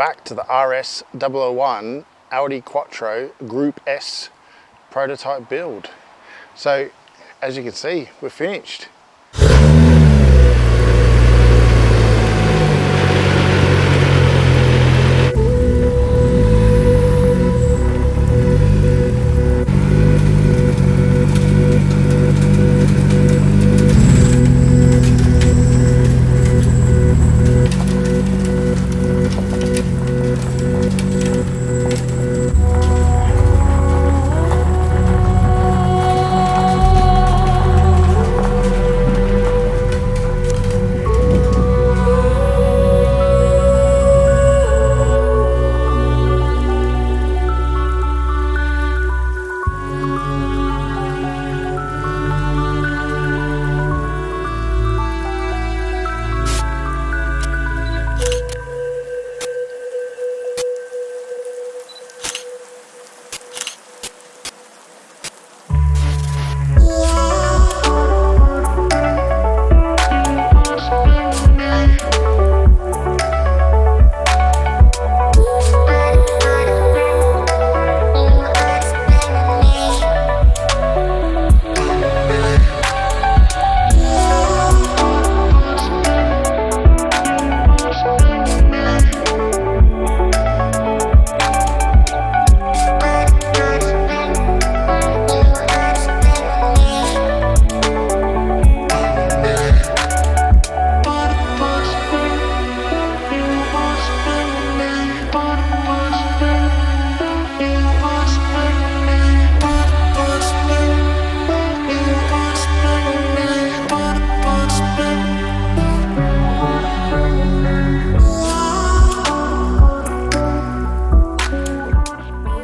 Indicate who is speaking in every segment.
Speaker 1: back to the RS001 Audi Quattro Group S prototype build. So as you can see, we're finished.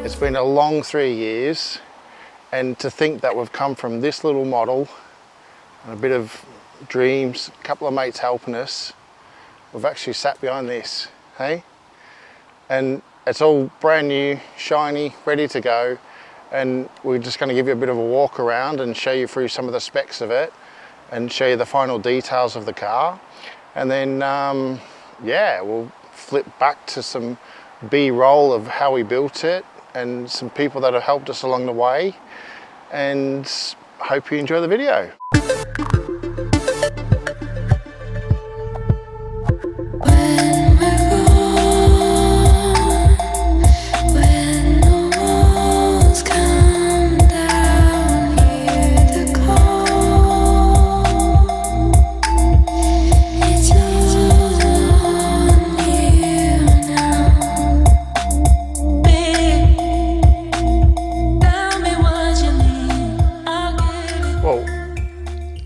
Speaker 1: It's been a long 3 years, and to think that we've come from this little model and a bit of dreams, a couple of mates helping us, we've actually sat behind this, hey? And it's all brand new, shiny, ready to go, and we're just going to give you a bit of a walk around and show you through some of the specs of it and show you the final details of the car. And then yeah, we'll flip back to some B-roll of how we built it and some people that have helped us along the way, and hope you enjoy the video.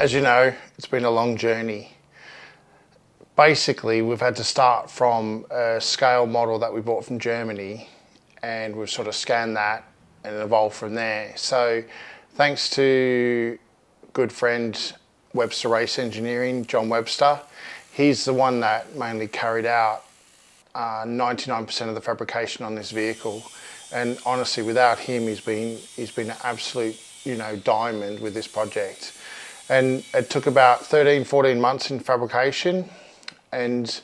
Speaker 1: As you know, it's been a long journey. Basically, we've had to start from a scale model that we bought from Germany, and we've sort of scanned that and evolved from there. So thanks to good friend Webster Race Engineering, John Webster, he's the one that mainly carried out 99% of the fabrication on this vehicle. And honestly, without him, he's been an absolute, diamond with this project. And it took about 13, 14 months in fabrication. And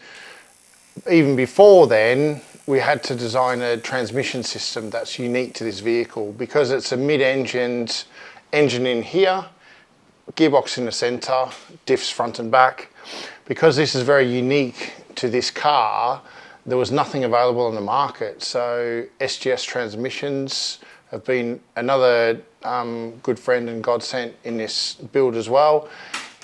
Speaker 1: even before then, we had to design a transmission system that's unique to this vehicle, because it's a mid-engined engine in here, gearbox in the center, diffs front and back. Because this is very unique to this car, there was nothing available on the market. So SGS transmissions have been another good friend and godsend in this build as well.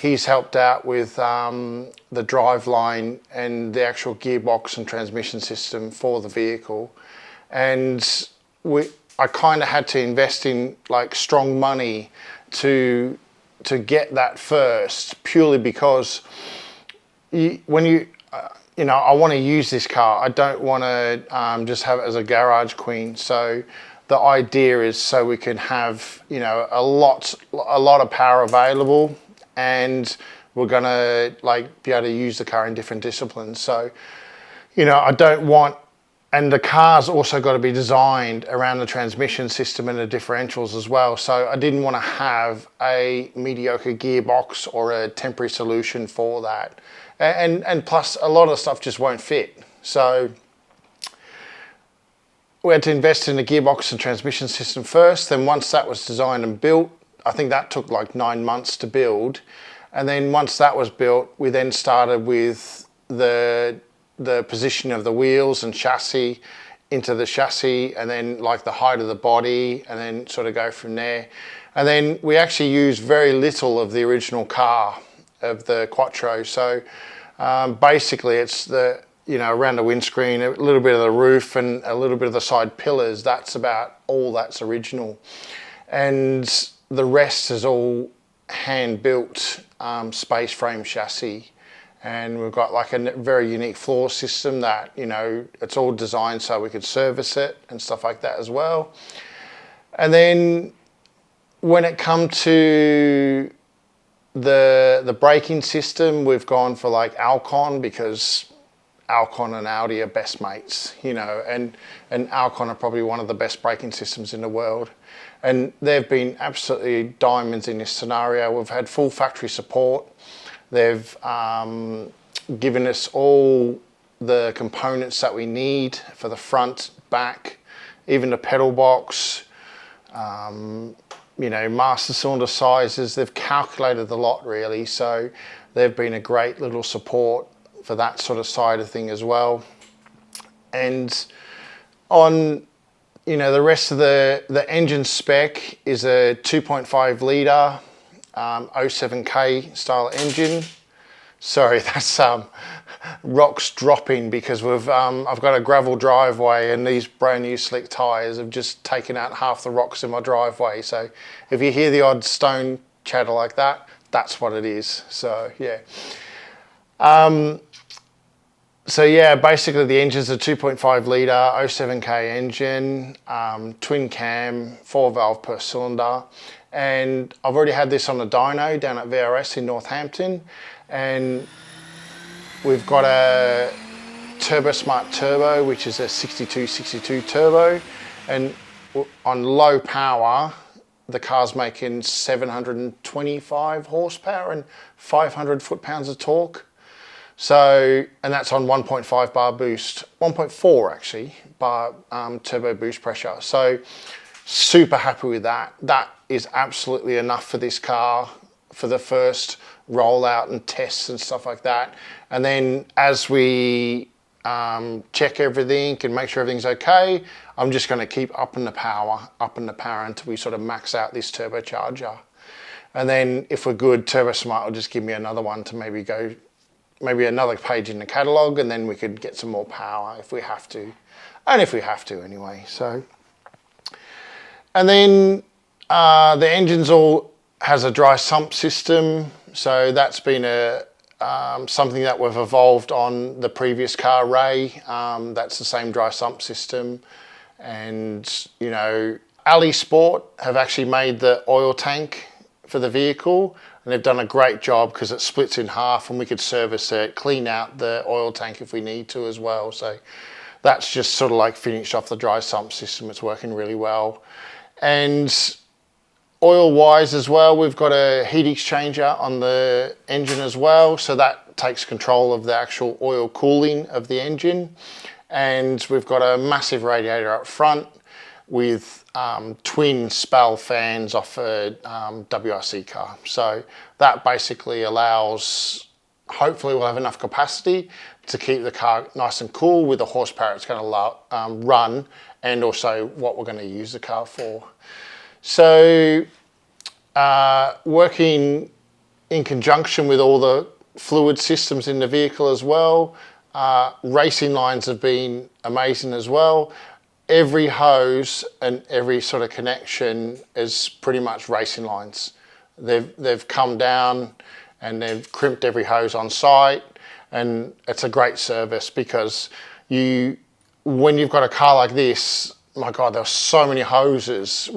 Speaker 1: He's helped out with the driveline and the actual gearbox and transmission system for the vehicle. And I kind of had to invest in like strong money to get that first, purely because I want to use this car. I don't want to just have it as a garage queen. So the idea is so we can have, a lot of power available, and we're gonna be able to use the car in different disciplines. So, I don't want, and the car's also got to be designed around the transmission system and the differentials as well. So I didn't want to have a mediocre gearbox or a temporary solution for that. And plus a lot of stuff just won't fit. So we had to invest in the gearbox and transmission system first. Then once that was designed and built, I think that took like 9 months to build. And then once that was built, we then started with the position of the wheels and chassis into the chassis, and then like the height of the body, and then sort of go from there. And then we actually used very little of the original car, of the Quattro. So basically it's the, you know, around the windscreen, a little bit of the roof and a little bit of the side pillars. That's about all that's original. And the rest is all hand-built space frame chassis. And we've got like a very unique floor system that, you know, it's all designed so we could service it and stuff like that as well. And then when it comes to the braking system, we've gone for like Alcon, because Alcon and Audi are best mates, you know, and Alcon are probably one of the best braking systems in the world. And they've been absolutely diamonds in this scenario. We've had full factory support. They've given us all the components that we need for the front, back, even the pedal box, you know, master cylinder sizes. They've calculated the lot really, so they've been a great little support for that sort of side of thing as well. And on, you know, the rest of the engine spec is a 2.5 litre 07K style engine. Sorry, that's rocks dropping because we've I've got a gravel driveway, and these brand new slick tyres have just taken out half the rocks in my driveway. So if you hear the odd stone chatter like that, that's what it is. So yeah. So yeah, basically the engine's a 2.5 litre 07K engine, twin cam, 4 valve per cylinder. And I've already had this on a dyno down at VRS in Northampton, and we've got a Turbo Smart Turbo, which is a 6262 turbo, and on low power the car's making 725 horsepower and 500 foot-pounds of torque. So, and that's on 1.5 bar boost, 1.4 actually bar turbo boost pressure. So super happy with that. That is absolutely enough for this car for the first rollout and tests and stuff like that. And then as we check everything and make sure everything's okay, I'm just going to keep upping the power until we sort of max out this turbocharger. And then if we're good, Turbo Smart will just give me another one to maybe another page in the catalogue, and then we could get some more power if we have to, and if we have to anyway. So, and then the engine's all has a dry sump system, so that's been a something that we've evolved on the previous car, Ray. That's the same dry sump system. And you know, Ali Sport have actually made the oil tank for the vehicle, and they've done a great job because it splits in half, and we could service it, clean out the oil tank if we need to as well. So that's just sort of like finished off the dry sump system. It's working really well. And oil wise as well, we've got a heat exchanger on the engine as well, so that takes control of the actual oil cooling of the engine. And we've got a massive radiator up front with twin SPAL fans off a WRC car. So that basically allows, hopefully we'll have enough capacity to keep the car nice and cool with the horsepower it's going to run, and also what we're going to use the car for. So working in conjunction with all the fluid systems in the vehicle as well, racing lines have been amazing as well. Every hose and every sort of connection is pretty much racing lines. They've come down and they've crimped every hose on site, and it's a great service because when you've got a car like this, my God, there's so many hoses.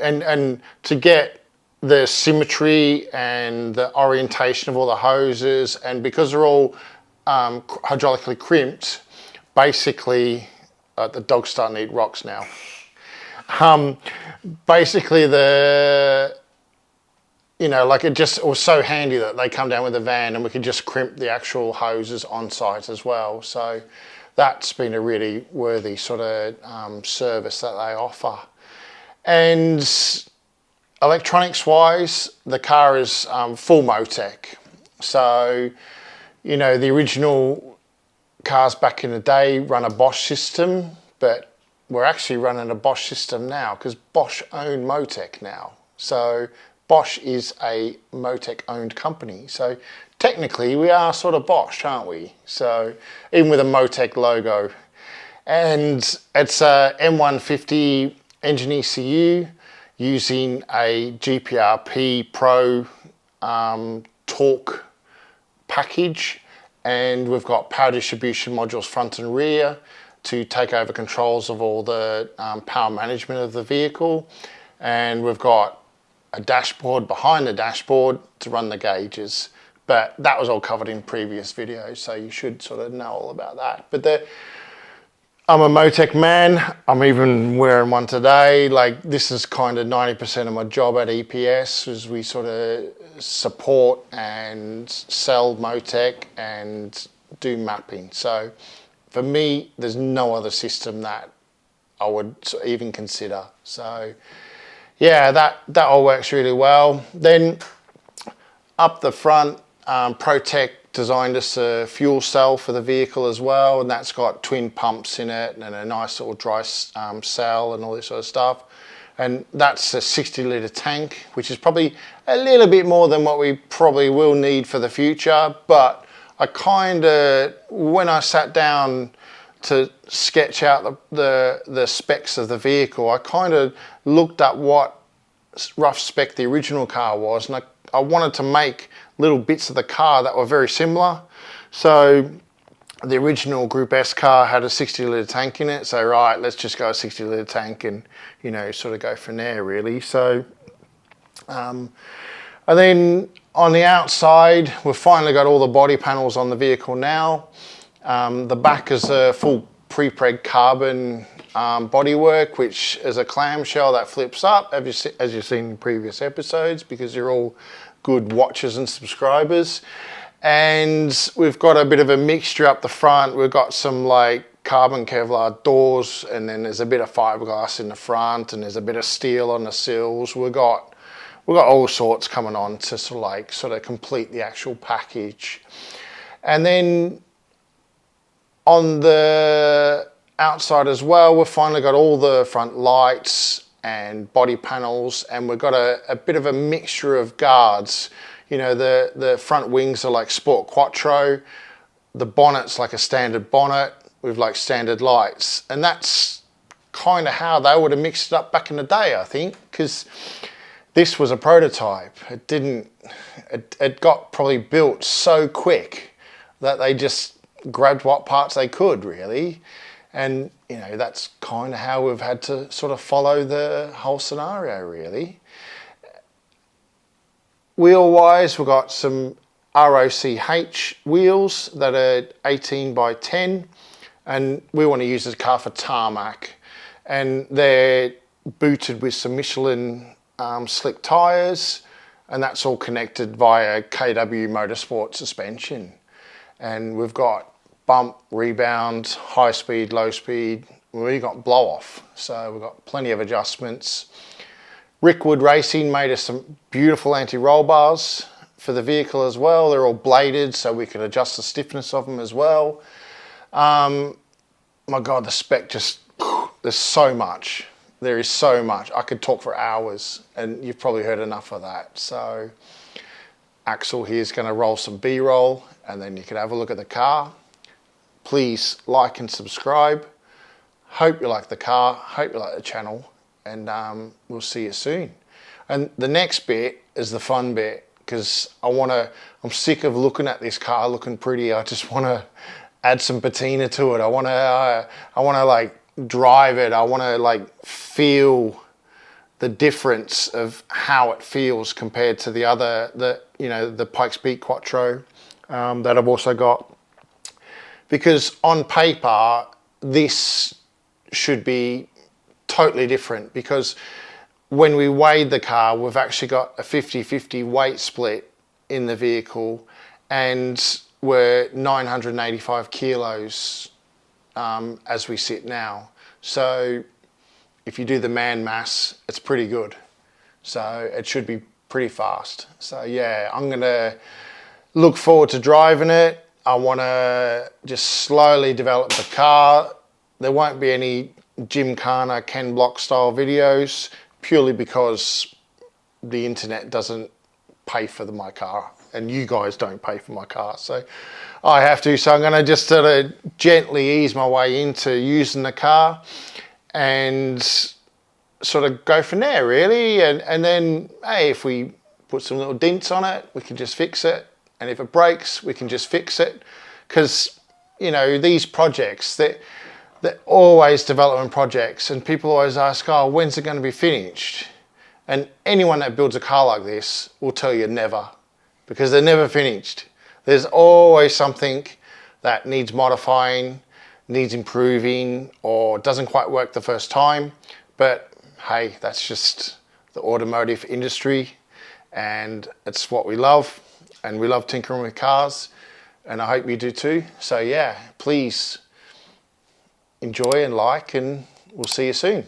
Speaker 1: And to get the symmetry and the orientation of all the hoses, and because they're all hydraulically crimped, basically. The dog's starting to eat rocks now. Basically, like it was so handy that they come down with a van and we could just crimp the actual hoses on site as well. So that's been a really worthy sort of service that they offer. And electronics wise, the car is full Motec. So, you know, the original cars back in the day run a Bosch system, but we're actually running a Bosch system now because Bosch own Motec now. So Bosch is a Motec owned company. So technically we are sort of Bosch, aren't we? So even with a Motec logo. And it's a M150 engine ECU using a GPRP Pro torque package, and we've got power distribution modules front and rear to take over controls of all the power management of the vehicle, and we've got a dashboard behind the dashboard to run the gauges, but that was all covered in previous videos, so you should sort of know all about that. But I'm a Motec man. I'm even wearing one today. Like, this is kind of 90% of my job at EPS, is we sort of support and sell Motec and do mapping. So for me, there's no other system that I would even consider. So yeah, that all works really well. Then up the front, ProTech designed us a fuel cell for the vehicle as well, and that's got twin pumps in it and a nice little dry cell and all this sort of stuff. And that's a 60-litre tank, which is probably a little bit more than what we probably will need for the future. But I kind of, when I sat down to sketch out the specs of the vehicle, I kind of looked at what rough spec the original car was, and I wanted to make little bits of the car that were very similar. So the original Group S car had a 60-litre tank in it, so right, let's just go a 60-litre tank and, you know, sort of go from there really. So and then on the outside, we've finally got all the body panels on the vehicle now. The back is a full pre-preg carbon bodywork, which is a clamshell that flips up, as you've seen in previous episodes, because you're all good watchers and subscribers. And we've got a bit of a mixture up the front. We've got some like carbon Kevlar doors, and then there's a bit of fiberglass in the front, and there's a bit of steel on the sills. We've got all sorts coming on to sort of complete the actual package. And then on the outside as well, we've finally got all the front lights and body panels, and we've got a bit of a mixture of guards. You know, the front wings are like Sport Quattro, the bonnet's like a standard bonnet with like standard lights, and that's kind of how they would have mixed it up back in the day, I think, because this was a prototype. It got probably built so quick that they just grabbed what parts they could, really. And, you know, that's kind of how we've had to sort of follow the whole scenario, really. Wheel-wise, we've got some ROCH wheels that are 18 by 10, and we want to use this car for tarmac. And they're booted with some Michelin slick tyres, and that's all connected via KW Motorsport suspension. And we've got bump, rebound, high speed, low speed. We've got blow off, so we've got plenty of adjustments. Rickwood Racing made us some beautiful anti-roll bars for the vehicle as well. They're all bladed, so we can adjust the stiffness of them as well. My God, the spec just, there's so much. There is so much. I could talk for hours, and you've probably heard enough of that. So Axel here is going to roll some B-roll, and then you can have a look at the car. Please like and subscribe. Hope you like the car, hope you like the channel, and we'll see you soon. And the next bit is the fun bit, because I'm sick of looking at this car looking pretty. I just want to add some patina to it. I want to like drive it. I want to like feel the difference of how it feels compared to the Pikes Peak Quattro that I've also got. Because on paper, this should be totally different, because when we weighed the car, we've actually got a 50-50 weight split in the vehicle, and we're 985 kilos as we sit now. So if you do the man mass, it's pretty good. So it should be pretty fast. So yeah, I'm gonna look forward to driving it. I want to just slowly develop the car. There won't be any Gymkhana Ken Block style videos, purely because the internet doesn't pay for my car, and you guys don't pay for my car, so I have to. So I'm going to just sort of gently ease my way into using the car and sort of go from there, really. And then, hey, if we put some little dents on it, we can just fix it. And if it breaks, we can just fix it. Because, you know, these projects, they're always development projects, and people always ask, oh, when's it going to be finished? And anyone that builds a car like this will tell you never, because they're never finished. There's always something that needs modifying, needs improving, or doesn't quite work the first time. But hey, that's just the automotive industry, and it's what we love, and we love tinkering with cars, and I hope you do too. So yeah, please enjoy and like, and we'll see you soon.